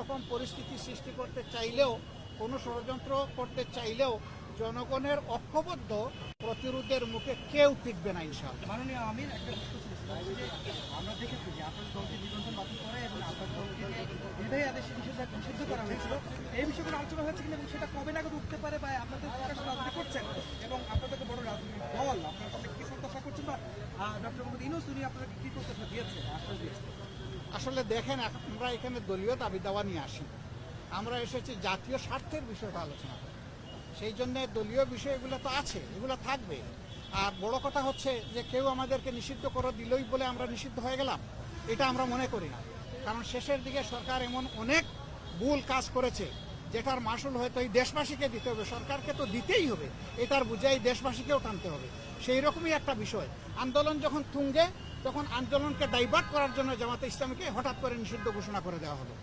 রকম পরিস্থিতি সৃষ্টি করতে চাইলেও, কোনো ষড়যন্ত্র করতে চাইলেও জনগণের ঐক্যবদ্ধ প্রতিরোধের মুখে কেউ টিকবে না ইনশাআল্লাহ। মাননীয় আমির, একটা প্রশ্ন ছিল, সেটা হচ্ছে যে আমরা দেখেছি যে আপনার দলকে নিবন্ধন বাতিল করে এবং আপনার দলকে বিদায়ী আদেশে নিষিদ্ধ করা হয়েছিল। এই বিষয়গুলো আলোচনা হয়েছে কিনা এবং সেটা কবে নাগাদ উঠতে পারে, বা আপনাদের প্রকাশ রাজনীতি করছেন এবং আপনাদেরকে বড় রাজনৈতিক দল, আপনারা সামনে কি প্রত্যাশা করছেন, বা ডক্টর মোহাম্মদ ইউনূস উনি আপনাকে কি প্রত্যাশা দিয়েছে, আশ্বাস দিয়েছে? আসলে দেখেন, আমরা এখানে দলীয় দাবি দাওয়া নিয়ে আসি, আমরা এসেছি জাতীয় স্বার্থের বিষয়টা আলোচনা করি। সেই জন্য দলীয় বিষয়গুলো তো আছে, এগুলো থাকবে। আর বড় কথা হচ্ছে যে কেউ আমাদেরকে নিষিদ্ধ করে দিলই বলে আমরা নিষিদ্ধ হয়ে গেলাম, এটা আমরা মনে করি না। কারণ শেষের দিকে সরকার এমন অনেক ভুল কাজ করেছে যেটার মাসুল হয়তো এই দেশবাসীকে দিতে হবে, সরকারকে তো দিতেই হবে, এটার বুঝাই দেশবাসীকেও টানতে হবে। সেই রকমই একটা বিষয়। আন্দোলন যখন তুঙ্গে, তখন আন্দোলনকে ডাইভার্ট করার জন্য জামাতে ইসলামীকে হঠাৎ করে নিষিদ্ধ ঘোষণা করে দেওয়া হলো।